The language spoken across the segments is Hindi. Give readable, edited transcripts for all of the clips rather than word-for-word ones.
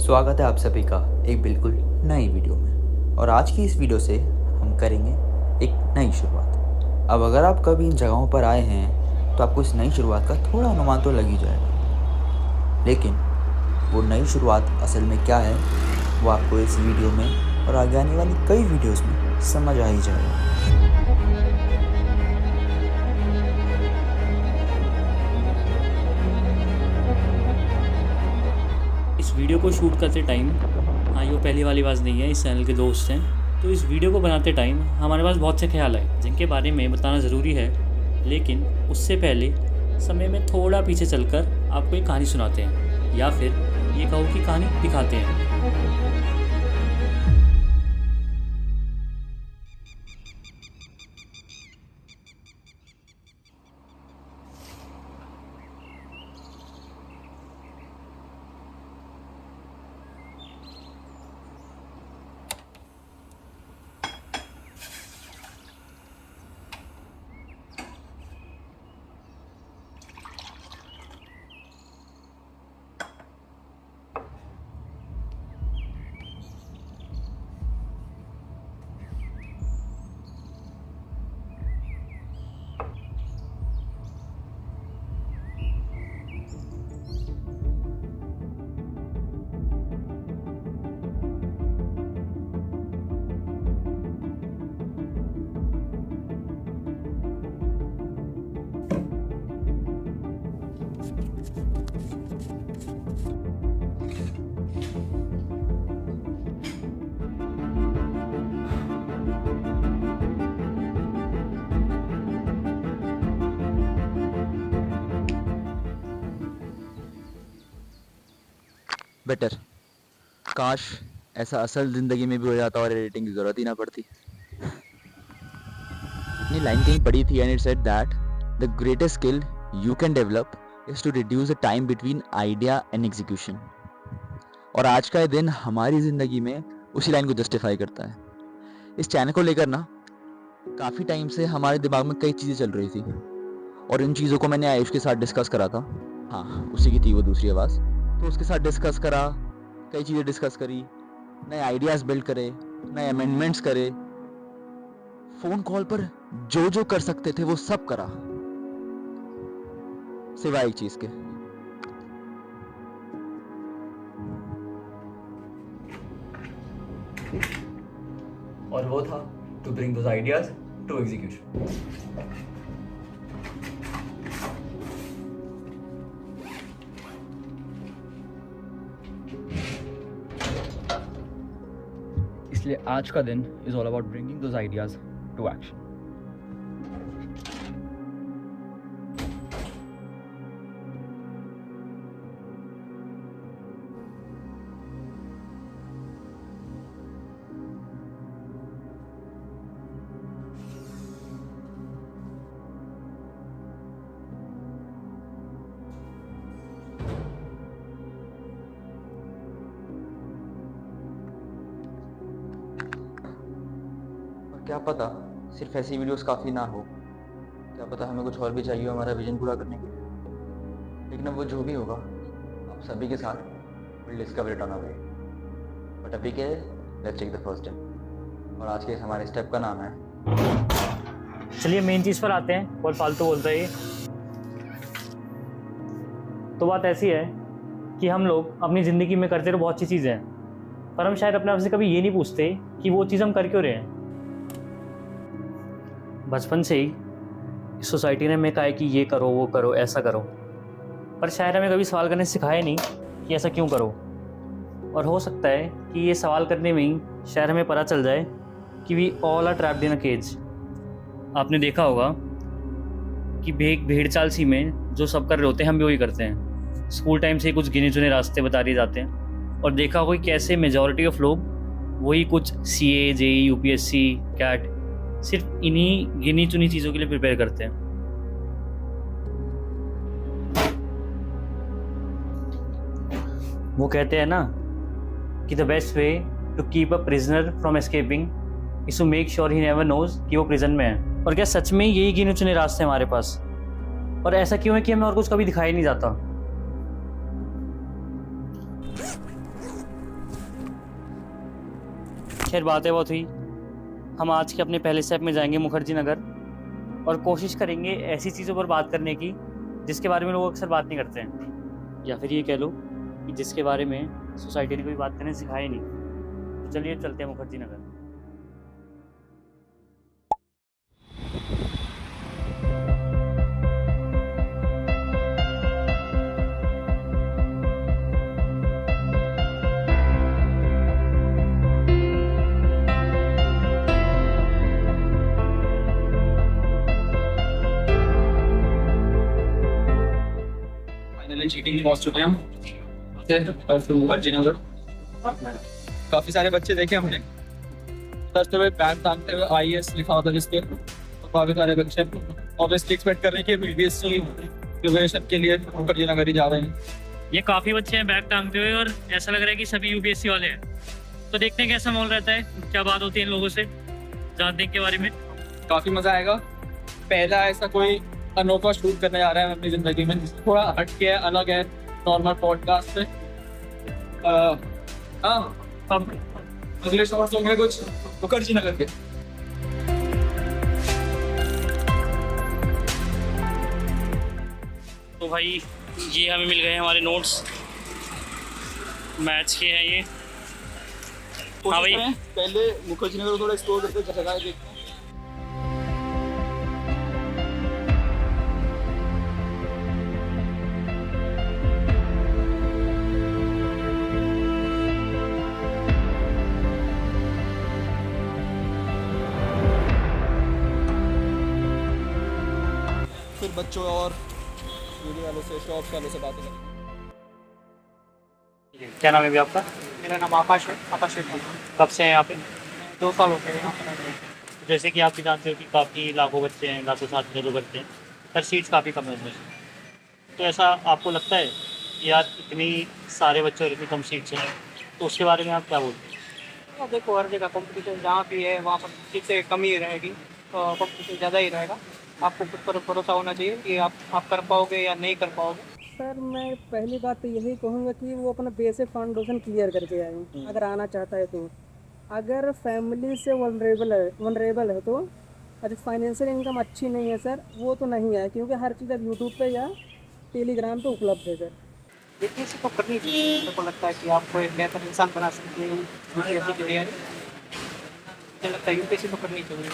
स्वागत है आप सभी का एक बिल्कुल नई वीडियो में। और आज की इस वीडियो से हम करेंगे एक नई शुरुआत। अब अगर आप कभी इन जगहों पर आए हैं तो आपको इस नई शुरुआत का थोड़ा अनुमान तो लग ही जाएगा, लेकिन वो नई शुरुआत असल में क्या है वो आपको इस वीडियो में और आगे आने वाली कई वीडियोस में समझ आ ही जाएगा। इस वीडियो को शूट करते टाइम, हाँ ये पहली वाली आवाज़ नहीं है, इस चैनल के दोस्त हैं। तो इस वीडियो को बनाते टाइम हमारे पास बहुत से ख्याल आए जिनके बारे में बताना ज़रूरी है, लेकिन उससे पहले समय में थोड़ा पीछे चलकर आपको एक कहानी सुनाते हैं, या फिर ये कहो कि कहानी दिखाते हैं। बेटर काश ऐसा असल जिंदगी में भी हो जाता और एडिटिंग की जरूरत ही ना पड़ती। ये लाइन कहीं पड़ी थी and it said that the greatest skill you can develop is to reduce the time between idea and execution. और आज का ये दिन हमारी जिंदगी में उसी लाइन को जस्टिफाई करता है। इस चैनल को लेकर ना काफ़ी टाइम से हमारे दिमाग में कई चीज़ें चल रही थी और इन चीज़ों को मैंने आयुष के साथ डिस्कस करा था। हाँ, उसी की थी वो दूसरी आवाज़। तो उसके साथ डिस्कस करा, कई चीज़ें डिस्कस करी, नए आइडियाज़ बिल्ड करे, नए अमेंडमेंट्स करे, फ़ोन कॉल पर जो जो कर सकते थे वो सब करा, सिवाय एक चीज़ के। और वो था to bring those ideas to execution. इसलिए आज का दिन is all about bringing those ideas to action. क्या पता सिर्फ ऐसी वीडियोस काफ़ी ना हो, क्या पता हमें कुछ और भी चाहिए हो हमारा विजन पूरा करने के लिए। लेकिन अब वो जो भी होगा आप सभी के साथ will discover it on a way. But अभी के let's take the first step. और आज के इस हमारे स्टेप का नाम है, चलिए मेन चीज़ पर आते हैं, और फालतू बोलता है ये। तो बात ऐसी है कि हम लोग अपनी ज़िंदगी में करते तो बहुत अच्छी चीज़ें हैं, पर हम शायद अपने आप से कभी ये नहीं पूछते कि वो चीज़ हम कर क्यों रहे हैं। बचपन से ही इस सोसाइटी ने हमें कहा है कि ये करो, वो करो, ऐसा करो, पर शायद हमें कभी सवाल करने सिखाया नहीं कि ऐसा क्यों करो। और हो सकता है कि ये सवाल करने में ही शायद हमें पता चल जाए कि we all are trapped in a cage. आपने देखा होगा कि भेड़ चाल सी में जो सब कर रहे होते हैं हम भी वही करते हैं। स्कूल टाइम से ही कुछ गिने चुने रास्ते बता दिए जाते हैं, और देखा होगा कि कैसे मेजॉरिटी ऑफ लोग वही कुछ CA, JEE, UPSC, CAT सिर्फ इन्हीं गिनी चुनी चीज़ों के लिए प्रिपेयर करते हैं। वो कहते हैं ना कि the best way to keep a prisoner from escaping is to make sure he never knows कि वो प्रिजन में है। और क्या सच में यही गिने चुने रास्ते हमारे पास? और ऐसा क्यों है कि हमें और कुछ कभी दिखाई नहीं जाता? खैर बातें बहुत हुई, हम आज के अपने पहले स्टेप में जाएंगे मुखर्जी नगर और कोशिश करेंगे ऐसी चीज़ों पर बात करने की जिसके बारे में लोग अक्सर बात नहीं करते हैं, या फिर ये कह लो कि जिसके बारे में सोसाइटी ने कोई बात करने सिखाया नहीं। तो चलिए चलते हैं मुखर्जी नगर। फाइनली चीटिंग पहुंच चुके हैं हम मुखर्जी नगर। काफी सारे बच्चे देखे हमने करते हुए बैग टांगते हुए IAS लिखा होता जिसपे, और काफी सारे बच्चे ऑब्वियसली एक्सपेक्ट कर रहे हैं कि BBSC प्रिपरेशन के लिए मुखर्जी नगर ही जा रहे हैं। ये काफ़ी बच्चे हैं बैग टांगते हुए और ऐसा लग रहा है कि सभी UPSC वाले हैं। तो देखते हैं कैसा माहौल रहता है, क्या बात होती है इन लोगों से, जानते हैं के बारे में। काफी मजा आएगा। पहला ऐसा कोई अनोखा शूट करने जा रहे हैं अपनी जिंदगी में, थोड़ा हटके है, अलग है नॉर्मल पॉडकास्ट से। हाँ, अब अगले शॉट्स होंगे कुछ मुखर्जी नगर के। तो भाई ये हमें मिल गए हमारे नोट्स, मैथ्स के हैं ये। हाँ भाई, पहले मुखर्जी नगर को थोड़ा एक्सप्लोर करते जगह देखते हैं। फिर बच्चों और वीडियो वालों से, शॉप्स वालों से बातें करें। क्या नाम है भी आपका? मेरा नाम आकाश है, आकाश है। कब से हैं यहाँ पे? 2 साल हो गए यहाँ पर। जैसे कि आप भी जानते हो कि काफ़ी लाखों बच्चे हैं, लाखों छात्र जो करते हैं, पर सीट्स काफ़ी कम है उसमें। तो ऐसा आपको लगता है कि यार इतनी सारे बच्चे और इतनी कम सीट्स हैं, तो उसके बारे में आप क्या बोलते हैं? और देखो, हर जगह कंपटीशन जहाँ भी है वहाँ पर सीटें कम ही रहेगी, तो कंपटीशन ज़्यादा ही रहेगा। आपको खुद पर भरोसा होना चाहिए कि आप कर पाओगे या नहीं कर पाओगे। सर मैं पहली बात तो यही कहूँगा कि वो अपना बेसिक फाउंडेशन क्लियर करके आए अगर आना चाहता है तो। अगर फैमिली से वनरेबल है तो, अगर फाइनेंशियल इनकम अच्छी नहीं है सर, वो तो नहीं है, क्योंकि हर चीज़ अब यूट्यूब पे या टेलीग्राम पे उपलब्ध है सर। यूपीएससी तो करनी चाहिए। मेरे को लगता है कि आपको एक बेहतर इंसान बना सकती है यूपीएससी की तैयारी। मुझे लगता है यूपीएससी तो करनी चाहिए।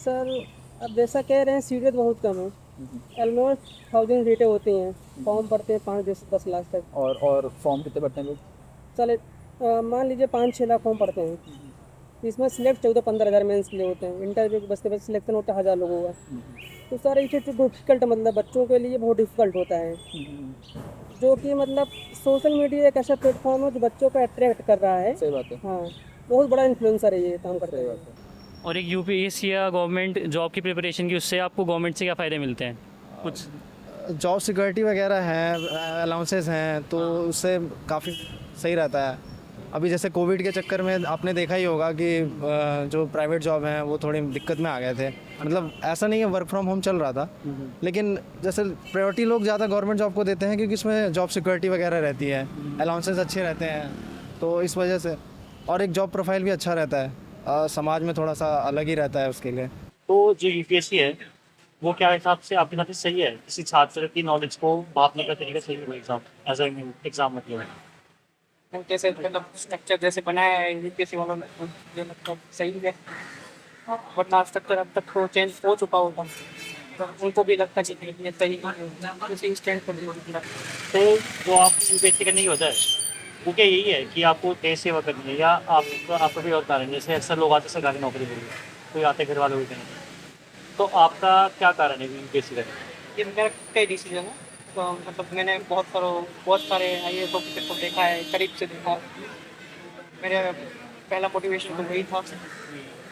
सर अब जैसा कह रहे हैं सीटें तो बहुत कम है, ऑलमोस्ट 1000 सीटें होती हैं, फॉर्म पड़ते हैं 5-10 लाख तक। और फॉर्म कितने भरते हैं लोग? चले मान लीजिए 5-6 लाख फॉर्म पड़ते हैं, इसमें सिलेक्ट 14-15 हज़ार मेंस के लिए होते हैं, इंटरव्यू के बस सिलेक्शन होता है 1000 लोगों का। तो सर ये तो डिफ़िकल्ट, मतलब बच्चों के लिए बहुत डिफ़िकल्ट होता है, जो कि मतलब सोशल मीडिया एक ऐसा प्लेटफॉर्म है जो बच्चों को अट्रैक्ट कर रहा है। सही बात है। हाँ, बहुत बड़ा इन्फ्लुएंसर है ये काम करते हैं। और एक UPSC या गवर्नमेंट जॉब की प्रिपरेशन की, उससे आपको गवर्नमेंट से क्या फ़ायदे मिलते हैं? कुछ जॉब सिक्योरिटी वगैरह है, अलाउंसेस हैं, तो उससे काफ़ी सही रहता है। अभी जैसे कोविड के चक्कर में आपने देखा ही होगा कि जो प्राइवेट जॉब हैं वो थोड़ी दिक्कत में आ गए थे। मतलब ऐसा नहीं है, वर्क फ्रॉम होम चल रहा था, लेकिन जैसे प्रायोरिटी लोग ज़्यादा गवर्नमेंट जॉब को देते हैं क्योंकि इसमें जॉब सिक्योरिटी वगैरह रहती है, अलाउंसेस अच्छे रहते हैं, तो इस वजह से। और एक जॉब प्रोफाइल भी अच्छा रहता है, समाज में थोड़ा सा अलग ही रहता है उसके लिए। तो जो UPSC है वो क्या हिसाब से आपके हिसाब से सही है? किसी छात्र की नॉलेज को मापने का तरीका सही है एग्जाम, एज एग्जाम मतलब है? जैसे मतलब स्ट्रक्चर जैसे बनाया है यूपीएससी वालों ने, मुझे लगता है सही है, वरना स्ट्रक्चर अब तक तो चेंज हो चुका होता, तो उनको भी लगता है कि ये सही किसी स्टैंड पर भी होता है। तो वो आपको UPSC करने की वजह है वो क्या यही है कि आपको देश सेवा करनी है, या आपका भी और कारण? जैसे अक्सर लोग आते सरकारी नौकरी के लिए, कोई आते घर वालों के नहीं, तो आपका क्या कारण है UPSC करने? ये मेरा कई डिसीजन है, तो मतलब मैंने बहुत सारे IAS ऑफिसर को देखा है, करीब से देखा है। मेरा पहला मोटिवेशन तो वही था,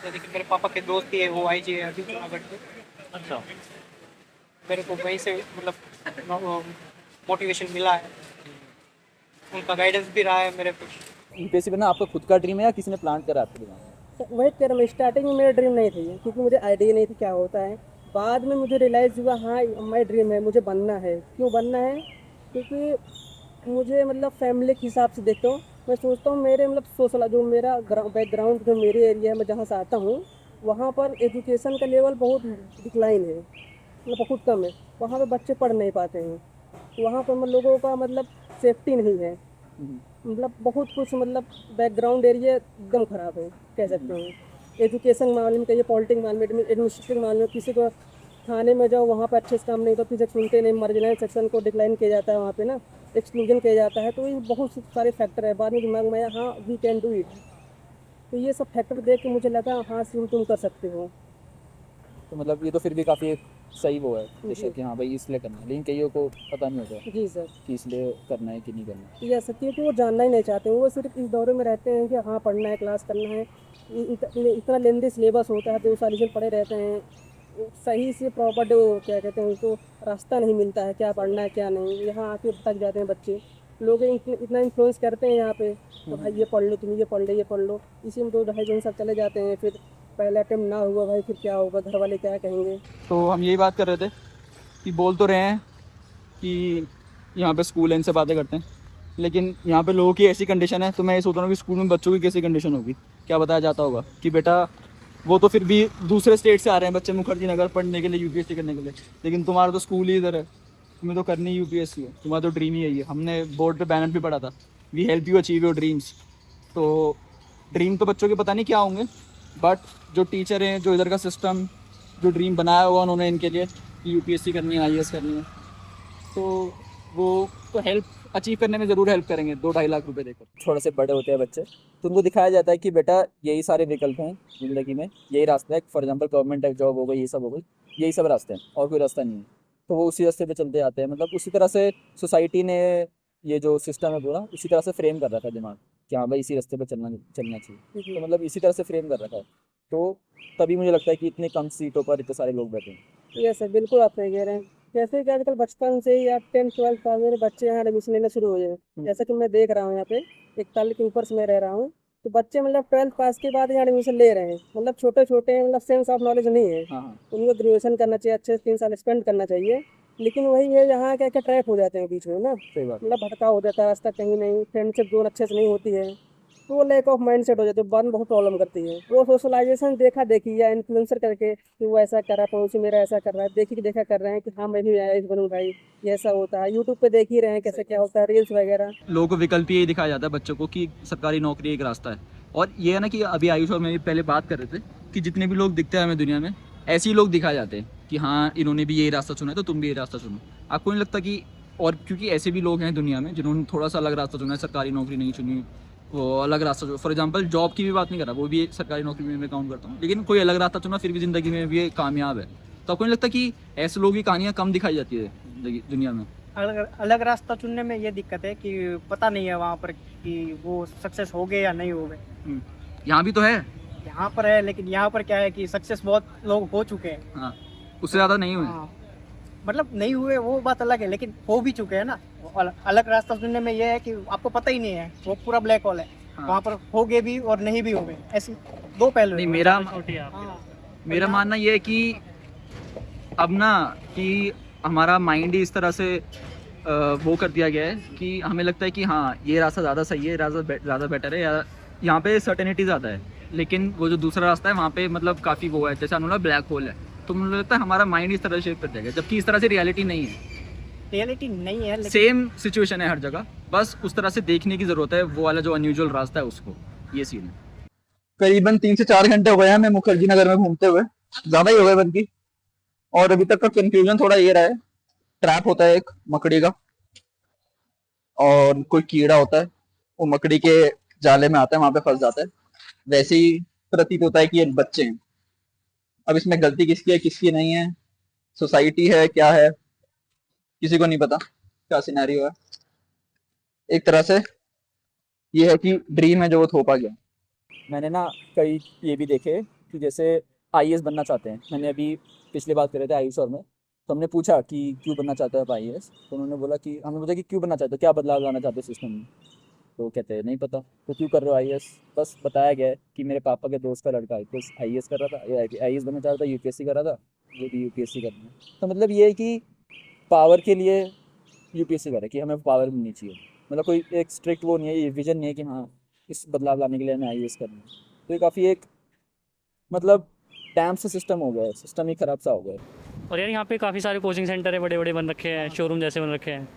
लेकिन मेरे पापा के दोस्त ही है, वो IG है अभी जूनागढ़ के। अच्छा, मेरे को वहीं से मतलब मोटिवेशन मिला है, उनका गाइडेंस भी रहा है मेरे पे। यूपीएससी बनना आपका खुद का ड्रीम है या किसी ने प्लान करा आपके दिमाग में? वही तेरा में स्टार्टिंग में मेरा ड्रीम नहीं थी, क्योंकि मुझे आइडिया नहीं था क्या होता है। बाद में मुझे रियलाइज़ हुआ हाँ माई ड्रीम है, मुझे बनना है। क्यों बनना है? क्योंकि मुझे मतलब फैमिली के हिसाब से देखता हूँ, मैं सोचता हूँ मेरे मतलब सोशल जो मेरा बैकग्राउंड जो मेरे एरिया है मैं जहाँ से आता हूँ वहाँ पर एजुकेशन का लेवल बहुत डिक्लाइन है, मतलब बहुत कम है। वहाँ पे बच्चे पढ़ नहीं पाते हैं, वहाँ पर लोगों का मतलब सेफ्टी नहीं है, मतलब बहुत कुछ मतलब बैकग्राउंड एरिया एकदम ख़राब है कह सकते हैं। एजुकेशन मामले में कहिए, पॉलिटिक्स मामले में, एडमिनिस्ट्रेटिव मामले में, किसी को थाने में जाओ वहाँ पर अच्छे से काम नहीं तो किसी सुनते नहीं, मार्जिनल सेक्शन को डिक्लाइन किया जाता है वहाँ पे ना, एक्सक्लूजन किया जाता है। तो ये बहुत सारे फैक्टर है, बाद में दिमाग में आया हाँ वी कैन डू इट। तो ये सब फैक्टर देख के मुझे लगा हाँ सिम तुम कर सकते हो। तो मतलब ये तो फिर भी काफ़ी एक सही वो है डिसीजन कि हाँ भाई इसलिए करना है, लेकिन कईयों को पता नहीं होता जी सर, कि इसलिए करना है कि नहीं करना है। ये सत्य है कि वो जानना ही नहीं चाहते हैं, वो सिर्फ इस दौरे में रहते हैं कि हाँ पढ़ना है, क्लास करना है। इतना लेंदी सिलेबस होता है, 2 साल इसमें पढ़े रहते हैं, सही से प्रॉपर वो क्या कहते हैं उनको रास्ता नहीं मिलता है क्या पढ़ना है क्या नहीं। यहाँ आके भटक जाते हैं बच्चे, लोग इतना इन्फ्लुएंस करते हैं यहाँ पे तो भाई ये पढ़ लो, तुम ये पढ़ लो, ये पढ़ लो, इसी में 2 ढाई साल चले जाते हैं। फिर पहले अटेम्प्ट ना हुआ भाई फिर क्या होगा, घर वाले क्या कहेंगे। तो हम यही बात कर रहे थे कि बोल तो रहे हैं कि यहाँ पे स्कूल है, इनसे बातें करते हैं, लेकिन यहाँ पे लोगों की ऐसी कंडीशन है, तो मैं ये सोच रहा हूँ कि स्कूल में बच्चों की कैसी कंडीशन होगी। क्या बताया जाता होगा कि बेटा वो तो फिर भी दूसरे स्टेट से आ रहे हैं बच्चे मुखर्जी नगर पढ़ने के लिए, यूपीएससी करने के लिए, लेकिन तुम्हारा तो स्कूल ही इधर है, तुम्हें तो करनी यूपीएससी है, तुम्हारा तो ड्रीम ही है ये। हमने बोर्ड पे बैनर भी पढ़ा था, we help you achieve your dreams. तो ड्रीम तो बच्चों के पता नहीं क्या होंगे, बट जो टीचर हैं, जो इधर का सिस्टम, जो ड्रीम बनाया हुआ उन्होंने इनके लिए कि यूपीएससी करनी है, आईएएस करनी है, तो वो तो हेल्प अचीव करने में ज़रूर हेल्प करेंगे 2-2.5 लाख रुपए देकर। थोड़े से बड़े होते हैं बच्चे तो उनको दिखाया जाता है कि बेटा यही सारे विकल्प हैं ज़िंदगी में, यही रास्ता है। फॉर एग्जांपल गवर्नमेंट जॉब हो गई, ये सब हो गई, यही सब रास्ते हैं और कोई रास्ता नहीं है। तो वो उसी रास्ते पे चलते जाते हैं। मतलब उसी तरह से सोसाइटी ने ये जो सिस्टम है पूरा उसी तरह से फ्रेम कर रखा है दिमाग कि हाँ भाई इसी रास्ते पे चलना चाहिए। तो मतलब इसी तरह से फ्रेम कर रखा है, तो तभी मुझे लगता है कि इतने कम सीटों पर इतने सारे लोग बैठे हैं। ये सर बिल्कुल आप सही कह रहे हैं। जैसे कि आजकल बचपन से ही या 10-12 साल में बच्चे यहाँ एडमिशन लेना शुरू हो जाए। जैसा कि मैं देख रहा हूँ यहाँ पे 41 के ऊपर से मैं रह रहा हूँ, तो बच्चे मतलब 12th पास के बाद यहाँ एडमिशन ले रहे हैं। मतलब छोटे छोटे मतलब सेंस ऑफ नॉलेज नहीं है, हाँ हाँ, उनको ग्रेजुएशन करना चाहिए, अच्छे से 3 साल स्पेंड करना चाहिए। लेकिन वही है यहाँ क्या क्या ट्रैप हो जाते हैं बीच में ना, सही बात। मतलब भटकाव हो जाता है, रास्ता कहीं नहीं, फ्रेंडशिप जोन अच्छे से नहीं होती है, तो वो लैक ऑफ माइंड सेट हो जाती है, बाद में बहुत प्रॉब्लम करती है। वो सोशलाइजेशन देखा देखी या इन्फ्लुएंसर करके कि वो ऐसा कर रहा है, पड़ोसी मेरा ऐसा कर रहा है, देखी देखा कर रहे हैं कि हाँ मैं भी ऐसा बनूँ भाई, ये ऐसा होता है। यूट्यूब पे देख ही रहे हैं कैसे क्या होता है, रील्स वगैरह। लोगों को विकल्प यही दिखाया जाता है बच्चों को कि सरकारी नौकरी एक रास्ता है। और ये है ना कि अभी आयुष और मैं भी पहले बात कर रहे थे कि जितने भी लोग दिखते हैं हमें दुनिया में, ऐसे ही लोग दिखाए जाते हैं कि हाँ इन्होंने भी यही रास्ता चुना है तो तुम भी यही रास्ता चुनो। आपको नहीं लगता कि, और क्योंकि ऐसे भी लोग हैं दुनिया में जिन्होंने थोड़ा सा अलग रास्ता चुना है, सरकारी नौकरी नहीं चुनी, वो अलग रास्ता जो फॉर एग्जांपल जॉब की भी बात नहीं कर रहा, वो भी सरकारी नौकरी में मैं काउंट करता हूँ, लेकिन कोई अलग रास्ता चुना फिर भी ज़िंदगी में भी कामयाब है। तो आपको नहीं लगता कि ऐसे लोगों की कहानियाँ कम दिखाई जाती है दुनिया में? अलग अलग रास्ता चुनने में ये दिक्कत है कि पता नहीं है वहाँ पर कि वो सक्सेस हो गए या नहीं हो गए। यहाँ भी तो है। यहाँ पर है, लेकिन यहाँ पर क्या है कि सक्सेस बहुत लोग हो चुके हैं। हाँ, उससे ज़्यादा नहीं हुए। हाँ, मतलब नहीं हुए वो बात अलग है, लेकिन हो भी चुके हैं ना। अलग रास्ता चुनने में ये है कि आपको पता ही नहीं है, वो पूरा ब्लैक होल है। हाँ। वहाँ पर हो गए भी और नहीं भी हो गए, ऐसी दो पहलू नहीं, हैं। मेरा मानना ये है कि अब ना कि हमारा माइंड ही इस तरह से वो कर दिया गया है कि हमें लगता है कि हाँ ये रास्ता ज़्यादा सही है, ज़्यादा बेटर है, या यहाँ पे सर्टेनिटी ज़्यादा है। लेकिन वो जो दूसरा रास्ता है वहाँ पे मतलब काफ़ी वो है, जैसे अनुला ब्लैक होल है। तो मुझे लगता है हमारा माइंड इस तरह से शेप कर दिया गया, जबकि इस तरह से रियलिटी नहीं है। रियलिटी नहीं है, लेकिन सेम सिचुएशन है हर जगह, बस उस तरह से देखने की ज़रूरत है, वो वाला जो अनयूजुअल रास्ता है उसको। ये सीन है। करीबन 3 से 4 घंटे हो गए हैं मैं मुखर्जी नगर में घूमते हुए, ज़्यादा ही हो गए बल्कि। और अभी तक का कंक्लूजन थोड़ा ये रहा है, ट्रैप होता है एक मकड़ी का और कोई कीड़ा होता है, वो मकड़ी के जाले में आता है, वहां पे फंस जाता है। वैसे ही प्रतीत होता है कि ये बच्चे हैं। अब इसमें गलती किसकी है किसकी नहीं है, सोसाइटी है क्या है, किसी को नहीं पता क्या सिनेरियो है। एक तरह से ये है कि ड्रीम है जो वो थोपा गया। मैंने ना कई ये भी देखे कि जैसे आईएएस बनना चाहते हैं। मैंने अभी पिछली बात कर रहे थे आयुष और मैं, तो हमने पूछा कि क्यों बनना चाहते हो आप आईएएस, तो उन्होंने बोला कि हमने पूछा कि क्यों बनना चाहते हो, क्या बदलाव लाना चाहते हो सिस्टम में, तो कहते हैं नहीं पता। तो क्यों कर रहे हो आईएएस? बस बताया गया है कि मेरे पापा के दोस्त का लड़का आईएएस कर रहा था, आईएएस बनना चाह रहा था, यूपीएससी कर रहा था, वो भी यूपीएससी करना है। तो मतलब ये है कि पावर के लिए यूपीएससी करे कि हमें पावर मिलनी चाहिए, मतलब कोई एक स्ट्रिक्ट वो नहीं है, ये विजन नहीं है कि हाँ इस बदलाव लाने के लिए हमें आईएएस करना है। तो ये काफ़ी एक मतलब डैम से सिस्टम हो गया है, सिस्टम ही ख़राब सा हो गया है। और यार यहाँ पे काफ़ी सारे कोचिंग सेंटर है, बड़े बड़े बन रखे हैं, शोरूम जैसे बन रखे हैं।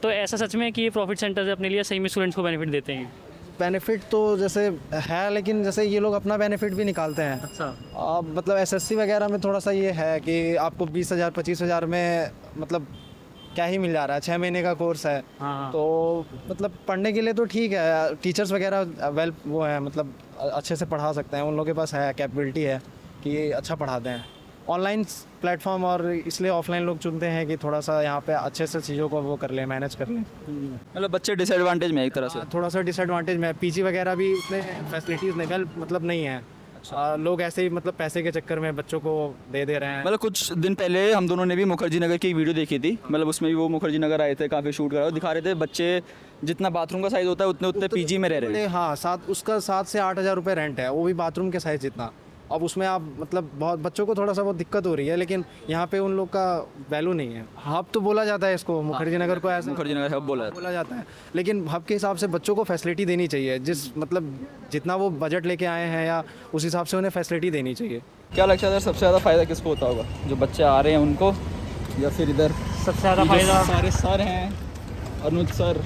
तो ऐसा सच में है कि ये प्रॉफिट सेंटर्स अपने लिए सही में स्टूडेंट्स को बेनिफिट देते हैं? बेनिफिट तो जैसे है, लेकिन जैसे ये लोग अपना बेनिफिट भी निकालते हैं। अच्छा। मतलब एसएससी वगैरह में थोड़ा सा ये है कि आपको 20,000 25,000 में मतलब क्या ही मिल जा रहा है, 6 महीने का कोर्स है। हाँ। तो मतलब पढ़ने के लिए तो ठीक है, टीचर्स वगैरह वेल वो है, मतलब अच्छे से पढ़ा सकते हैं, उन लोगों के पास है कैपेबिलिटी है कि ये अच्छा पढ़ाते हैं। ऑनलाइन प्लेटफॉर्म और इसलिए ऑफलाइन लोग चुनते हैं कि थोड़ा सा यहाँ पे अच्छे से चीज़ों को वो कर लें, मैनेज कर लें। मतलब बच्चे डिसएडवांटेज में एक तरह से। थोड़ा सा डिसएडवांटेज में पीजी वगैरह भी उतने फैसिलिटीज़ नहीं मतलब नहीं है। लोग ऐसे ही मतलब पैसे के चक्कर में बच्चों को दे रहे हैं। मतलब कुछ दिन पहले हम दोनों ने भी मुखर्जी नगर की वीडियो देखी थी, मतलब उसमें भी वो मुखर्जी नगर आए थे, काफ़ी शूट करा, दिखा रहे थे बच्चे जितना बाथरूम का साइज़ होता है उतने उतने पीजी में रह रहे हैं। हाँ, 7 से 8 हज़ार रुपये रेंट है, वो भी बाथरूम के साइज़ जितना। अब उसमें आप मतलब बहुत बच्चों को थोड़ा सा बहुत दिक्कत हो रही है, लेकिन यहाँ पे उन लोग का वैल्यू नहीं है। हब तो बोला जाता है इसको, मुखर्जी नगर को ऐसा मुखर्जी नगर हब बोला जाता है, लेकिन हब के हिसाब से बच्चों को फैसिलिटी देनी चाहिए, जिस मतलब जितना वो बजट लेके आए हैं या उस हिसाब से उन्हें फैसिलिटी देनी चाहिए। क्या लगता है सर सबसे ज़्यादा फ़ायदा किसको होता होगा, जो बच्चे आ रहे हैं उनको, या फिर इधर सबसे ज़्यादा फ़ायदा सारे सर हैं, अनुज सर,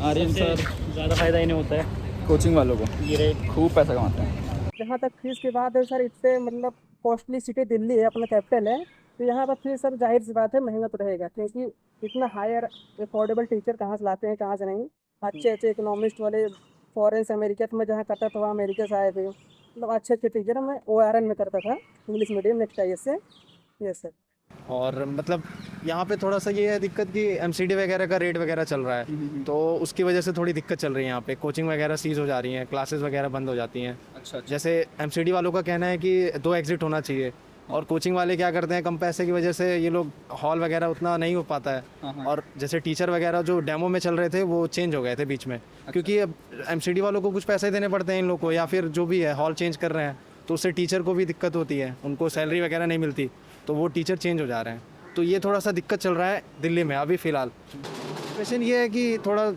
आर्यन सर, ज़्यादा फ़ायदा इन्हें होता है, कोचिंग वालों को ये खूब पैसा कमाते हैं। जहाँ तक फीस की बात है सर, इससे मतलब कॉस्टली सिटी दिल्ली है, अपना कैपिटल है, तो यहाँ पर फीस सर जाहिर सी बात है महंगा तो रहेगा, क्योंकि इतना हायर अफोर्डेबल टीचर कहाँ से लाते हैं, कहाँ से नहीं। अच्छे अच्छे इकोनॉमिस्ट वाले फॉरेन से, अमेरिका में जहाँ करता था वहाँ अमेरिका से आए थे, मतलब अच्छे अच्छे टीचर। मैं ORN में करता था, इंग्लिश मीडियम, नेक्स्ट IS से। Yes sir. और मतलब यहाँ पे थोड़ा सा ये है दिक्कत कि MCD वगैरह का रेट वगैरह चल रहा है, तो उसकी वजह से थोड़ी दिक्कत चल रही है यहाँ पे। कोचिंग वगैरह सीज हो जा रही हैं, क्लासेस वगैरह बंद हो जाती हैं। अच्छा। जैसे MCD वालों का कहना है कि 2 एग्ज़िट होना चाहिए, और कोचिंग वाले क्या करते हैं, कम पैसे की वजह से ये लोग हॉल वगैरह उतना नहीं हो पाता है। और जैसे टीचर वगैरह जो डेमो में चल रहे थे वो चेंज हो गए थे बीच में, क्योंकि अब MCD वालों को कुछ पैसे देने पड़ते हैं इन लोग को, या फिर जो भी है हॉल चेंज कर रहे हैं, तो उससे टीचर को भी दिक्कत होती है, उनको सैलरी वगैरह नहीं मिलती, तो वो टीचर चेंज हो जा रहे हैं। तो ये थोड़ा सा दिक्कत चल रहा है दिल्ली में अभी फ़िलहाल। क्वेश्चन ये है कि थोड़ा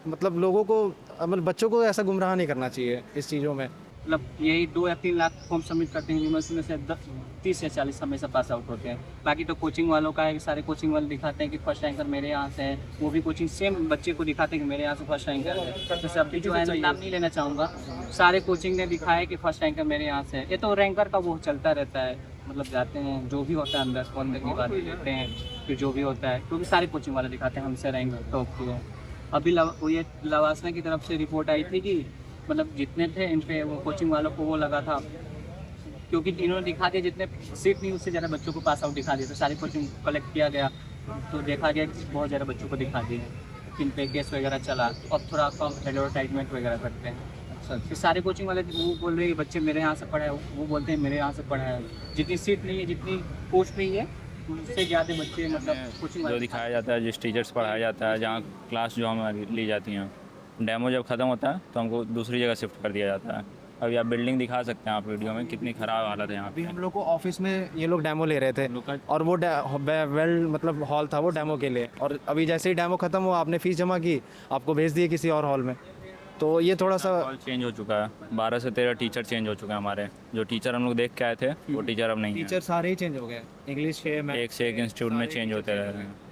मतलब लोगों को, मतलब बच्चों को ऐसा गुमराह नहीं करना चाहिए इस चीज़ों में। मतलब यही 2 या 3 लाख फॉर्म सबमिट करते हैं यूनिवर्सिटी में से 30 या 40 हमेशा पास आउट होते हैं। बाकी तो कोचिंग वालों का है कि सारे कोचिंग वाले दिखाते हैं कि फर्स्ट रैंकर मेरे यहाँ से है, वो भी कोचिंग सेम बच्चे को दिखाते हैं कि मेरे यहाँ से फर्स्ट रैंकर है। जैसे अभी जो है, नाम नहीं लेना चाहूँगा, सारे कोचिंग ने दिखाया है कि फर्स्ट रैंकर मेरे यहाँ से है। ये तो रैंकर का वो चलता रहता है, मतलब जाते हैं जो भी होता है अंदर अंदर की बात लेते हैं, फिर जो भी होता है, क्योंकि सारे कोचिंग वाले दिखाते हैं हमसे रैंक टॉप की है। अभी ये लवासना की तरफ से रिपोर्ट आई थी कि मतलब जितने थे इन पे वो कोचिंग वालों को वो लगा था, क्योंकि इन्होंने दिखा दिया जितने सीट नहीं उससे ज़्यादा बच्चों को पास आउट दिखा दिया, तो सारी कोचिंग कलेक्ट किया गया, तो देखा गया कि बहुत ज़्यादा बच्चों को दिखा दिए, जिन पे केस वगैरह चला, और थोड़ा कम एडवर्टाइजमेंट वगैरह करते हैं। अच्छा, फिर सारे कोचिंग वाले वो बोल रहे हैं कि बच्चे मेरे यहाँ से पढ़ा है, वो बोलते हैं मेरे यहाँ से पढ़ा है। जितनी सीट नहीं है, जितनी पोस्ट नहीं है, उससे ज़्यादा बच्चे मतलब कोचिंग जो दिखाया जाता है, जिस टीचर से पढ़ाया जाता है, जहाँ क्लास जो हमारी ली जाती हैं, डेमो जब ख़त्म होता है तो हमको दूसरी जगह शिफ्ट कर दिया जाता है। अभी आप बिल्डिंग दिखा सकते हैं आप वीडियो में, कितनी ख़राब हालत है यहाँ अभी पे। हम लोग को ऑफिस में ये लोग डेमो ले रहे थे, और वो वेल मतलब हॉल था वो डेमो के लिए, और अभी जैसे ही डेमो ख़त्म हुआ, आपने फ़ीस जमा की, आपको भेज दिए किसी और हॉल में। तो ये थोड़ा सा हॉल चेंज हो चुका है, 12 से 13 टीचर चेंज हो चुके हैं हमारे। जो टीचर हम लोग देख के आए थे वो टीचर अब नहीं है। टीचर सारे ही चेंज हो गए, इंग्लिश के एक से एक इंस्टीट्यूट में चेंज होते रह रहे हैं।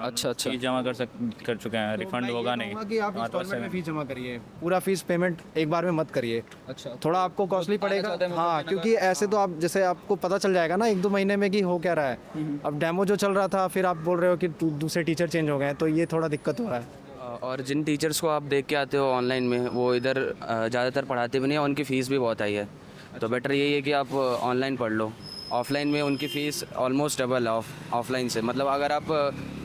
अच्छा अच्छा। फीस जमा कर चुके हैं, रिफंड होगा नहीं। कि आप इंस्टॉलमेंट में फीस जमा करिए, पूरा फीस पेमेंट एक बार में मत करिए। अच्छा, थोड़ा आपको कॉस्टली पड़ेगा। हाँ, क्योंकि ऐसे तो आप जैसे आपको पता चल जाएगा ना 1-2 महीने में कि हो क्या रहा है। अब डेमो जो चल रहा था, फिर आप बोल रहे हो कि दूसरे टीचर चेंज हो गए हैं, तो ये थोड़ा दिक्कत हो रहा है। और जिन टीचर्स को आप देख के आते हो ऑनलाइन में, वो इधर ज़्यादातर पढ़ाते भी नहीं है, उनकी फ़ीस भी बहुत आई है। तो बेटर यही है कि आप ऑनलाइन पढ़ लो। ऑफलाइन में उनकी फ़ीस ऑलमोस्ट डबल है ऑफलाइन से। मतलब अगर आप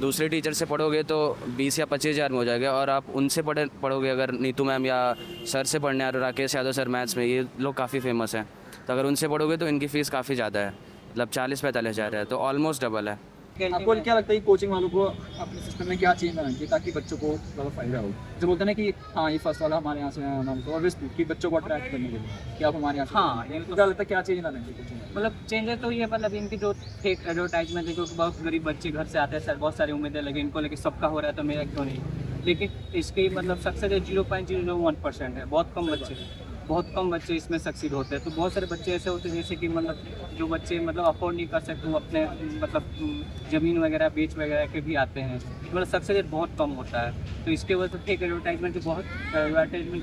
दूसरे टीचर से पढ़ोगे तो 20 या 25 हज़ार में हो जाएगा, और आप उनसे पढ़ोगे अगर नीतू मैम या सर से पढ़ने आ रहे हो, राकेश यादव सर मैथ्स में, ये लोग काफ़ी फेमस हैं, तो अगर उनसे पढ़ोगे तो इनकी फ़ीस काफ़ी ज़्यादा है, मतलब 40-45 हज़ार है, तो ऑलमोस्ट डबल है। आपको क्या लगता है कि कोचिंग वालों को अपने सिस्टम में क्या चेंज करना चाहिए ताकि बच्चों को ज़्यादा फायदा हो? जो बोलते हैं ना कि हाँ ये फर्स्ट वाला हमारे यहाँ से है, हमारे से ऑब्वियसली कि बच्चों को अट्रैक्ट करने के लिए कि आप हमारे यहाँ से हाँ, ये क्या लगता है क्या चेंज लाना चाहिए कोचिंग में? मतलब चेंजेस तो ये मतलब इनकी जो फेक एडवर्टाइजमेंट है, क्योंकि बहुत गरीब बच्चे घर से आते हैं सर, बहुत सारी उम्मीदें लगी इनको, लेकिन सबका हो रहा है तो मेरा क्यों नहीं। लेकिन इसकी मतलब सक्सेस रेट 0.001% है, बहुत कम बच्चे इसमें सक्सीड होते हैं। तो बहुत सारे बच्चे ऐसे होते हैं जैसे कि मतलब जो बच्चे मतलब अफोर्ड नहीं कर सकते वो अपने मतलब ज़मीन वगैरह बेच वगैरह के भी आते हैं, मतलब सक्सेस रेट बहुत कम होता है। तो इसके वजह से फेक एडवर्टाइजमेंट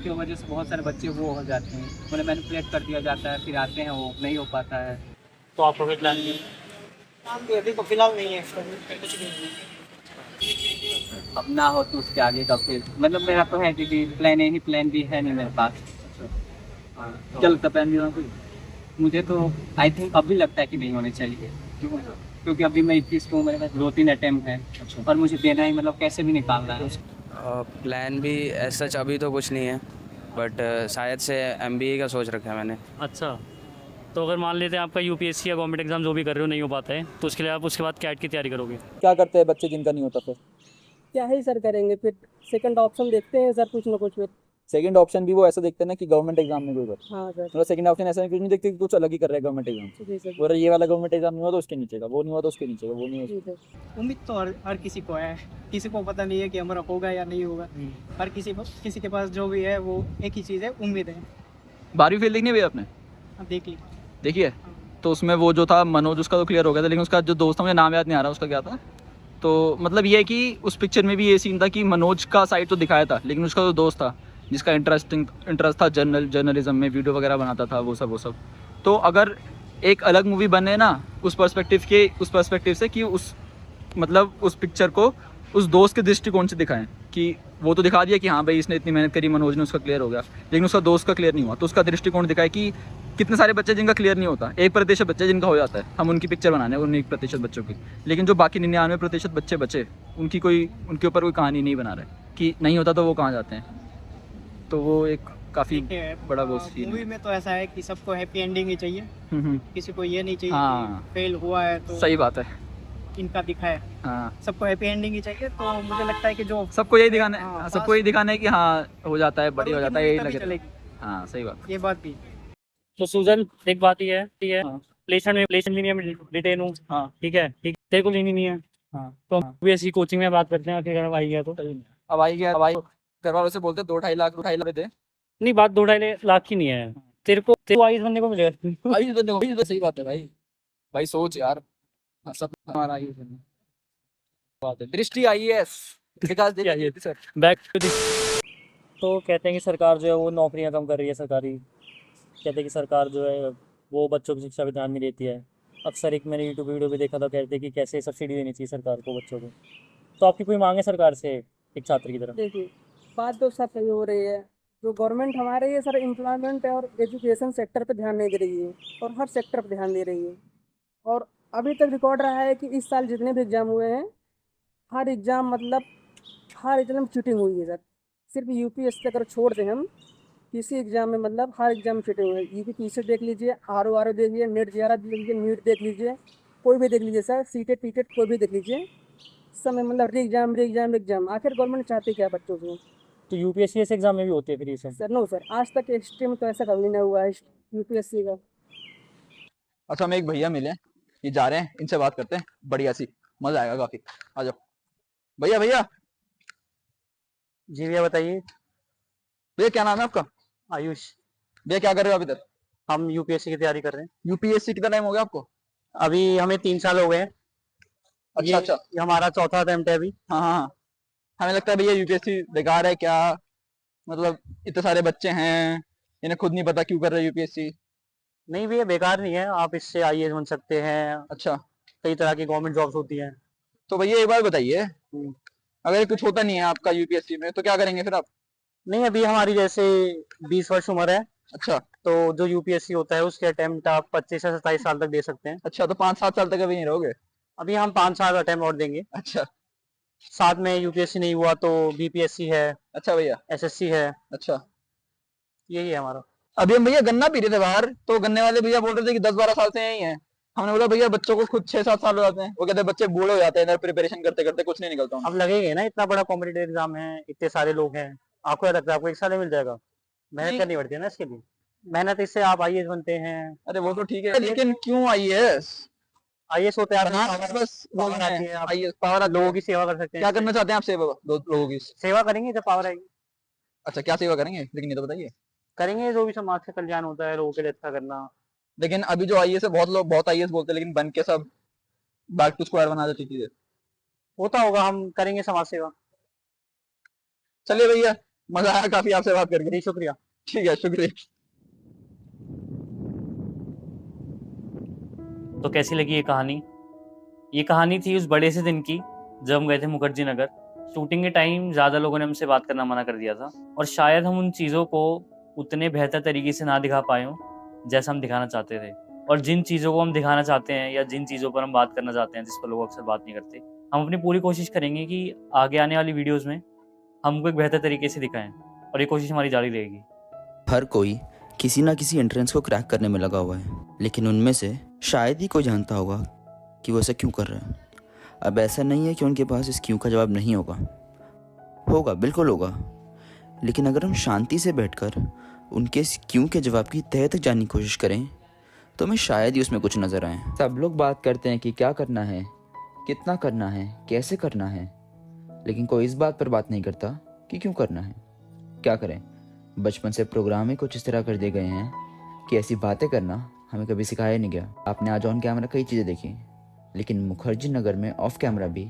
की वजह से बहुत सारे बच्चे वो हो जाते हैं, मतलब मैनिपुलेट कर दिया जाता है, फिर आते हैं वो नहीं हो पाता है। तो आपका कोई प्लान नहीं? अभी तो फिलहाल नहीं है, कुछ नहीं है। अब ना हो तो उसके आगे का फिर मतलब मेरा तो है कि प्लान ए ही, प्लान बी है नहीं मेरे पास। क्या लगता है प्लान भी होना कोई? मुझे तो आई थिंक अभी लगता है कि नहीं होने चाहिए, क्योंकि अभी मैं 21 को, मेरे पास 2-3 अटेम्प्ट है और मुझे देना ही मतलब कैसे भी निकालना है। प्लान भी ऐसा सच अभी तो कुछ नहीं है, बट शायद से MBA का सोच रखा है मैंने। अच्छा, तो अगर मान लेते हैं आपका यूपीएससी या गवर्नमेंट एग्जाम जो भी कर रहे हो नहीं हो पाता है, तो उसके लिए आप उसके बाद कैट की तैयारी करोगे? क्या करते हैं बच्चे जिनका नहीं होता फिर? क्या ही सर करेंगे फिर, सेकंड ऑप्शन देखते हैं सर कुछ ना कुछ फिर। सेकंड ऑप्शन भी वो ऐसा देखते हैं ना कि गवर्नमेंट एग्जाम में कोई कर, हाँ सर। मतलब सेकंड ऑप्शन ऐसा कुछ नहीं देखते कि कुछ अलग ही कर रहा है गवर्नमेंट एग्जाम से। जी सर। बोल रहे ये वाला गवर्नमेंट एग्जाम नहीं हुआ तो उसके नीचे का, वो नहीं हुआ तो उसके नीचे का, वो नहीं हुआ। जी सर। उम्मीद तो हर किसी को है, किसी को पता नहीं है कि हमारा होगा या नहीं होगा। हर किसी के पास जो भी है वो एक ही चीज़ है, उम्मीद है। 12वीं फेल देखनी है भैया आपने? अब देख ली। देखिए, तो उसमें वो जो था मनोज, उसका तो क्लियर हो गया था, लेकिन उसका जो दोस्त था मुझे नाम याद नहीं आ रहा उसका क्या था। तो मतलब ये है कि उस पिक्चर में भी ये सीन था कि मनोज का साइड तो दिखाया था, लेकिन उसका जो दोस्त था जिसका इंटरेस्ट था जर्नलिज्म में, वीडियो वगैरह बनाता था, वो सब। तो अगर एक अलग मूवी बने ना उस पर्सपेक्टिव से कि उस मतलब उस पिक्चर को उस दोस्त के दृष्टिकोण से दिखाएं कि वो तो दिखा दिया कि हाँ भाई इसने इतनी मेहनत करी, मनोज ने, उसका क्लियर हो गया, लेकिन उसका दोस्त का क्लियर नहीं हुआ, तो उसका दृष्टिकोण दिखाए कि कितने सारे बच्चे जिनका क्लियर नहीं होता, 1% बच्चे जिनका हो जाता है, हम उनकी पिक्चर बनाने उन 1% बच्चों की, लेकिन जो बाकी 99% बच्चे बचे उनके ऊपर कोई कहानी नहीं बना रहे कि नहीं होता तो वो कहाँ जाते हैं। तो वो एक काफ़ी बड़ा वो सीन मूवी में तो ऐसा है कि सबको हैप्पी एंडिंग ही चाहिए, है। किसी को ये नहीं चाहिए हाँ। कि फेल हुआ है तो सही बात है। इनका दिखाए। हाँ, सबको हैप्पी एंडिंग ही चाहिए, तो मुझे लगता है कि जो सबको यही दिखाना हाँ, है, सबको यही दिखाना है कि हाँ हो जाता है, बढ़िया हो जाता है, यही तभी लगे। चलेगी, हाँ सही बात। ये बात भी। तो सुजन, एक बात ये है हाँ। प्लेसमेंट में रिटेन हूँ, हाँ। ठीक है, तेरे को लेनी नहीं है, हाँ। तो हम ऐसी कोचिंग में बात करते हैं, आखिर अगर आई गया तो अब आई घर वालों से बोलते 2-2.5 लाख दे। नहीं, बात 2-2.5 लाख की नहीं है, तेरे को आइस बनने को मिलेगा। आई तो सही बात है भाई सोच यार, सब हमारा आई बात है। दृष्टि IAS विकास दे आई है सर। बैक टू तो कहते हैं कि सरकार जो है वो नौकरियां कम कर रही है सरकारी, कहते हैं कि सरकार जो है वो बच्चों की शिक्षा पे ध्यान नहीं देती है। अक्सर एक मैंने यूट्यूब वीडियो भी देखा था, कहते हैं कि कैसे सब्सिडी देनी चाहिए सरकार को बच्चों को। तो आपकी कोई मांग है सरकार से एक छात्र की तरफ? देखिए, बात तो सब सही हो रही है, जो गवर्नमेंट हमारे ये सर एम्प्लॉयमेंट और एजुकेशन सेक्टर पे ध्यान नहीं दे रही है और हर सेक्टर पे ध्यान दे रही है। और अभी तक रिकॉर्ड रहा है कि इस साल जितने भी एग्ज़ाम हुए हैं, हर एग्ज़ाम में चीटिंग हुई है सर। सिर्फ UPSC अगर छोड़ दें हम, किसी एग्ज़ाम में मतलब हर एग्ज़ाम में चीटिंग हुई है। UPSC देख लीजिए, RO देख लीजिए, नेट JRF देख लीजिए, नीट देख लीजिए, कोई भी देख लीजिए सर, सीटेट पीटेट कोई भी देख लीजिए, सब में मतलब री एग्ज़ाम। आखिर गवर्नमेंट चाहती क्या बच्चों से? तो UPSC एग्जाम में भी होते हैं फिर ये सब? सर नो सर, आज तक हिस्ट्री में तो ऐसा कभी नहीं हुआ है UPSC का। अच्छा, हमें एक भैया मिले, ये जा रहे हैं, इनसे बात करते हैं, बढ़िया सी, मजा आएगा काफी। आ जाओ भैया। जी भैया बताइए। भैया क्या नाम है आपका? आयुष। भैया क्या कर रहे हो अभी तक? हम UPSC की तैयारी कर रहे हैं। UPSC कितना टाइम हो गया आपको? अभी हमें 3 साल हो गए हैं। अच्छा। ये हमारा चौथा अटेम्प्ट है अभी। हाँ। हमें लगता है भैया UPSC बेकार है क्या, मतलब इतने सारे बच्चे हैं, इन्हें खुद नहीं पता क्यों कर रहे हैं UPSC? नहीं भैया बेकार नहीं है, आप इससे IAS बन सकते हैं। अच्छा। कई तरह की गवर्नमेंट जॉब्स होती हैं। तो भैया एक बार बताइए, अगर कुछ होता नहीं है आपका UPSC में तो क्या करेंगे फिर आप? नहीं, अभी हमारी जैसे 20 वर्ष उम्र है। अच्छा। तो जो UPSC होता है उसके अटेम्प्ट आप 25 से 27 साल तक दे सकते हैं। अच्छा, तो 5-7 साल तक अभी नहीं रहोगे? अभी हम 5 साल अटेम्प्ट और देंगे। अच्छा। साथ में UPSC नहीं हुआ तो BPSC है। अच्छा भैया। SSC है। अच्छा, यही है हमारा। अभी हम भैया गन्ना पी रहे थे बाहर, तो गन्ने वाले भैया बोल रहे थे कि 10-12 साल से यही है, हमने बोला भैया बच्चों को खुद 6-7 साल हो जाते हैं, वो कहते हैं बच्चे बूढ़े हो जाते हैं इधर प्रिपरेशन करते करते, कुछ नहीं निकलता उनका। अब लगेंगे ना, इतना बड़ा कॉम्पिटिटिव एग्जाम है, इतने सारे लोग हैं, आपको क्या लगता है आपको एक साल में मिल जाएगा? मेहनत नहीं। करनी पड़ती है ना इसके लिए। मेहनत इससे आप आईएएस बनते हैं। अरे वो तो ठीक है, लेकिन क्यों आईएएस? आईएएस होते हैं बना आप, बस वो पावर आती है, आप आईएएस पावर लोगों की सेवा कर सकते हैं। क्या करना चाहते हैं आप सेवा लोगों की? सेवा करेंगे जब पावर आएगी। अच्छा क्या सेवा करेंगे, लेकिन ये तो बताइए। करेंगे जो भी समाज का कल्याण होता है, लोगों के लिए अच्छा करना। लेकिन अभी जो आईएएस है, बहुत लोग बहुत आईएएस बोलते हैं, लेकिन बन के सब बैक टू स्क्वायर बना देती चीजें। होता होगा, हम करेंगे समाज सेवा। चलिए भैया, मजा आया काफी आपसे बात करके। जी शुक्रिया। ठीक है, शुक्रिया। तो कैसी लगी ये कहानी? ये कहानी थी उस बड़े से दिन की जब हम गए थे मुखर्जी नगर। शूटिंग के टाइम ज़्यादा लोगों ने हमसे बात करना मना कर दिया था और शायद हम उन चीज़ों को उतने बेहतर तरीके से ना दिखा पाए हों जैसा हम दिखाना चाहते थे। और जिन चीज़ों को हम दिखाना चाहते हैं या जिन चीज़ों पर हम बात करना चाहते हैं जिस पर लोग अक्सर बात नहीं करते, हम अपनी पूरी कोशिश करेंगे कि आगे आने वाली वीडियोज़ में हमको एक बेहतर तरीके से दिखाएं और ये कोशिश हमारी जारी रहेगी। हर कोई किसी ना किसी एंट्रेंस को क्रैक करने में लगा हुआ है, लेकिन उनमें से शायद ही कोई जानता होगा कि वो ऐसा क्यों कर रहा है। अब ऐसा नहीं है कि उनके पास इस क्यों का जवाब नहीं होगा, होगा, बिल्कुल होगा। लेकिन अगर हम शांति से बैठकर उनके इस क्यों के जवाब की तह तक जानने की कोशिश करें तो हमें शायद ही उसमें कुछ नज़र आए। सब लोग बात करते हैं कि क्या करना है, कितना करना है, कैसे करना है, लेकिन कोई इस बात पर बात नहीं करता कि क्यों करना है। क्या करें, बचपन से प्रोग्राम ही कुछ इस तरह कर दिए गए हैं कि ऐसी बातें करना हमें कभी सिखाया नहीं गया। आपने आज ऑन कैमरा कई चीज़ें देखी, लेकिन मुखर्जी नगर में ऑफ कैमरा भी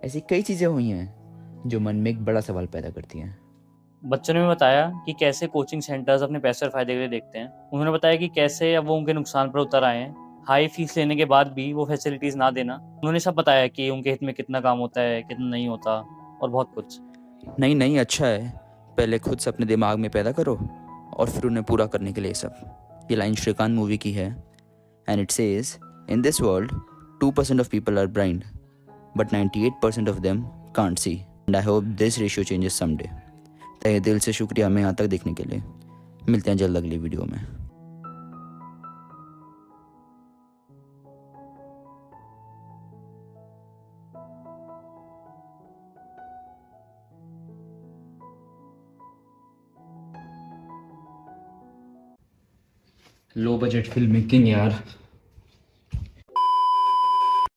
ऐसी कई चीज़ें हुई हैं जो मन में एक बड़ा सवाल पैदा करती हैं। बच्चों ने बताया कि कैसे कोचिंग सेंटर्स अपने पैसे और फायदे के लिए देखते हैं। उन्होंने बताया कि कैसे अब वो उनके नुकसान पर उतर आए हैं, हाई फीस लेने के बाद भी वो फैसिलिटीज़ ना देना। उन्होंने सब बताया कि उनके हित में कितना काम होता है, कितना नहीं होता और बहुत कुछ। नहीं नहीं, अच्छा है, पहले खुद से अपने दिमाग में पैदा करो और फिर उन्हें पूरा करने के लिए सब। ये लाइन श्रीकांत मूवी की है and it says, in this world 2% of people are blind but 98% of them can't see and I hope this ratio changes someday. तहे दिल से शुक्रिया हमें यहाँ तक देखने के लिए। मिलते हैं जल्द अगली वीडियो में। लो बजट फिल्म मेकिंग यार।